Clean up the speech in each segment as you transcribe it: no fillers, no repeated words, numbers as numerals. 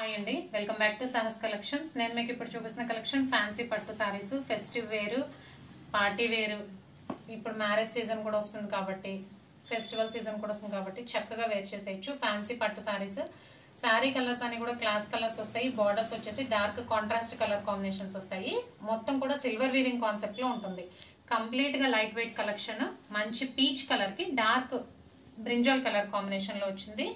Hi అండి, welcome back to Sahas collections. నేను మీకు ఇప్పుడు చూపిస్తున్న కలెక్షన్ ఫ్యాన్సీ పట్టు సారీస్, ఫెస్టివ్ వేరు, పార్టీ వేరు. ఇప్పుడు మ్యారేజ్ సీజన్ కూడా వస్తుంది కాబట్టి, ఫెస్టివల్ సీజన్ కూడా వస్తుంది కాబట్టి చక్కగా వేర్ చేసేయచ్చు. ఫ్యాన్సీ పట్టు సారీస్. శారీ కలర్స్ అని కూడా క్లాస్ కలర్స్ వస్తాయి. బార్డర్స్ వచ్చేసి డార్క్ కాంట్రాస్ట్ కలర్ కాంబినేషన్స్ వస్తాయి. మొత్తం కూడా సిల్వర్ వీవింగ్ కాన్సెప్ట్ లో ఉంటుంది. కంప్లీట్ గా లైట్ వెయిట్ కలెక్షన్. మంచి పీచ్ కలర్ కి డార్క్ బ్రింజాల్ కలర్ కాంబినేషన్ లో వచ్చింది.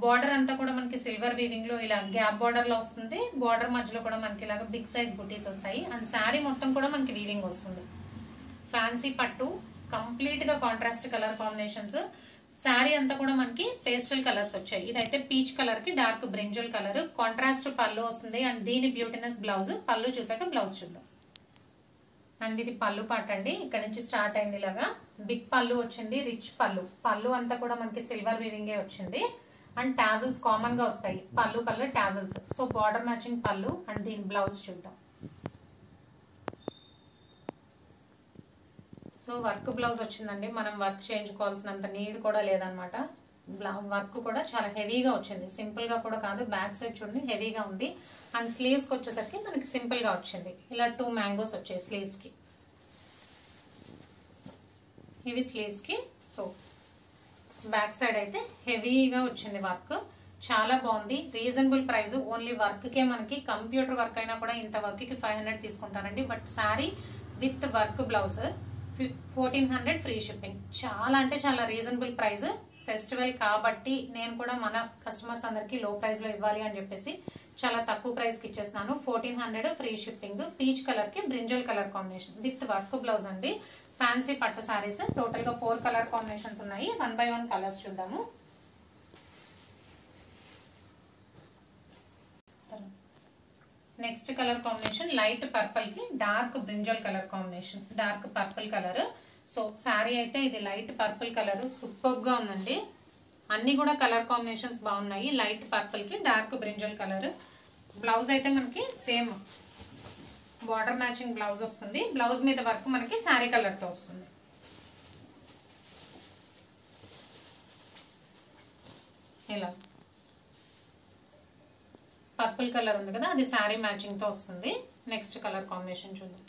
బార్డర్ అంతా కూడా మనకి సిల్వర్ వీవింగ్ లో ఇలా గ్యాప్ బార్డర్ లో వస్తుంది. బార్డర్ మధ్యలో కూడా మనకి ఇలాగ బిగ్ సైజ్ బుటీస్ వస్తాయి. అండ్ శారీ మొత్తం కూడా మనకి వీవింగ్ వస్తుంది. ఫ్యాన్సీ పట్టు, కంప్లీట్ గా కాంట్రాస్ట్ కలర్ కాంబినేషన్స్. శారీ అంతా కూడా మనకి పేస్టల్ కలర్స్ వచ్చాయి. ఇదైతే పీచ్ కలర్ కి డార్క్ బ్రింజల్ కలర్, కాంట్రాస్ట్ పళ్ళు వస్తుంది. అండ్ దీని బ్యూటీనెస్ బ్లౌజ్. పళ్ళు చూసాక బ్లౌజ్ చూద్దాం. అండ్ ఇది పళ్ళు పాట అండి. ఇక్కడ నుంచి స్టార్ట్ అయింది ఇలాగా బిగ్ పళ్ళు వచ్చింది, రిచ్ పళ్ళు. పళ్ళు అంతా కూడా మనకి సిల్వర్ వీవింగే వచ్చింది. అండ్ టాజల్స్ కామన్ గా వస్తాయి. పళ్ళు colour tassels. So border matching పళ్ళు. అండ్ దీని బ్లౌజ్ చూద్దాం. సో వర్క్ బ్లౌజ్ వచ్చిందండి. మనం వర్క్ చేయించుకోవాల్సినంత నీడ్ కూడా లేదనమాట. వర్క్ కూడా చాలా హెవీగా వచ్చింది. సింపుల్ గా కూడా కాదు. బ్యాక్ సైడ్ చూడండి హెవీగా ఉంది. అండ్ స్లీవ్స్ కి వచ్చేసరికి మనకి సింపుల్ గా వచ్చింది. ఇలా 2 మ్యాంగోస్ వచ్చాయి స్లీవ్స్ కి. ఇవి స్లీవ్స్ కి. సో బ్యాక్ సైడ్ అయితే హెవీగా వచ్చింది వర్క్. చాలా బాగుంది. Reasonable price. ఓన్లీ వర్క్ కే మనకి కంప్యూటర్ వర్క్ అయినా కూడా ఇంత వర్క్ కి 500 తీసుకుంటారండి. But sari with work blouse 1400 free shipping. చాలా అంటే చాలా రీజనబుల్ ప్రైస్. ఫెస్టివల్ కాబట్టి నేను కూడా మన కస్టమర్స్ అందరికి లో ప్రైస్ లో ఇవ్వాలి అని చెప్పేసి చాలా తక్కువ ప్రైస్ కి ఇచ్చేస్తున్నాను. 1400 ఫ్రీ షిప్పింగ్. పీచ్ కలర్ కి brinjal colour combination with work blouse అండి. ఫ్యాన్సీ పట్టు సారీస్. టోటల్ గా 4 కలర్ కాంబినేషన్స్ ఉన్నాయి. 1 by 1 కలర్స్ చూద్దాము. Next colour combination light purple కి dark brinjal colour combination, dark purple colour. So sari అయితే ఇది లైట్ పర్పుల్ కలర్. సూపర్ గా ఉందండి. అన్ని కూడా కలర్ కాంబినేషన్స్ బాగున్నాయి. లైట్ పర్పుల్ కి డార్క్ బ్రింజల్ కలర్. బ్లౌజ్ అయితే మనకి సేమ్ బార్డర్ మ్యాచింగ్ బ్లౌజ్ వస్తుంది. బ్లౌజ్ మీద వర్క్ మనకి శారీ కలర్ తో వస్తుంది. ఇలా పర్పుల్ కలర్ ఉంది కదా, అది శారీ మ్యాచింగ్ తో వస్తుంది. నెక్స్ట్ కలర్ కాంబినేషన్ చూద్దాం.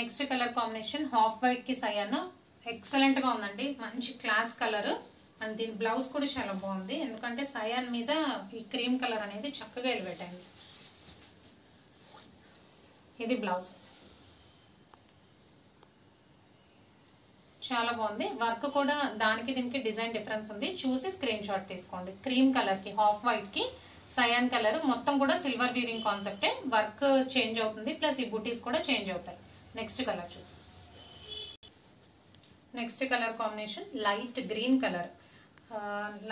Next colour combination half white కి సయాన్. ఎక్సలెంట్ గా ఉందండి. మంచి క్లాస్ కలర్. అండ్ దీని బ్లౌజ్ కూడా చాలా బాగుంది. ఎందుకంటే సయాన్ మీద ఈ క్రీమ్ కలర్ అనేది చక్కగా ఎలివేట్ అయింది. ఇది బ్లౌజ్. చాలా బాగుంది. వర్క్ కూడా దానికి దీనికి డిజైన్ డిఫరెన్స్ ఉంది. చూసి స్క్రీన్ షాట్ తీసుకోండి. క్రీమ్ కలర్ కి హాఫ్ వైట్ కి సయాన్ కలర్. మొత్తం కూడా సిల్వర్ వీవింగ్ కాన్సెప్టే. వర్క్ చేంజ్ అవుతుంది. ప్లస్ ఈ బుటీస్ కూడా చేంజ్ అవుతాయి. నెక్స్ట్ కలర్ చూద్దాం. Next colour combination light green colour.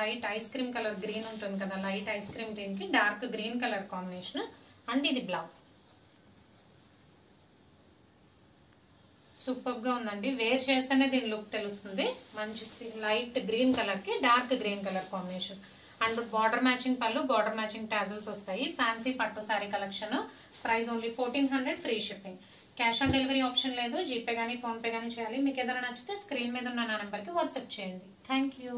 Light ice cream colour green ఉంటుంది కదా, లైట్ ఐస్ క్రీమ్ గ్రీన్ కి dark green colour combination. And ఇది బ్లౌజ్. సూపర్ గా ఉందండి. వేర్ చేస్తేనే దీని లుక్ తెలుస్తుంది. మంచి లైట్ గ్రీన్ కలర్ కి dark green colour combination. And border matching పళ్ళు, బార్డర్ మ్యాచింగ్ టాజల్స్ వస్తాయి. ఫ్యాన్సీ పట్టు sorry collection. Price only 1400 free shipping. Cash on delivery option లేదు. జీపే గానీ ఫోన్ పే గానీ చేయాలి. మీకు ఏదైనా నచ్చితే స్క్రీన్ మీద ఉన్న నా నెంబర్ కి వాట్సాప్ చేయండి. Thank you.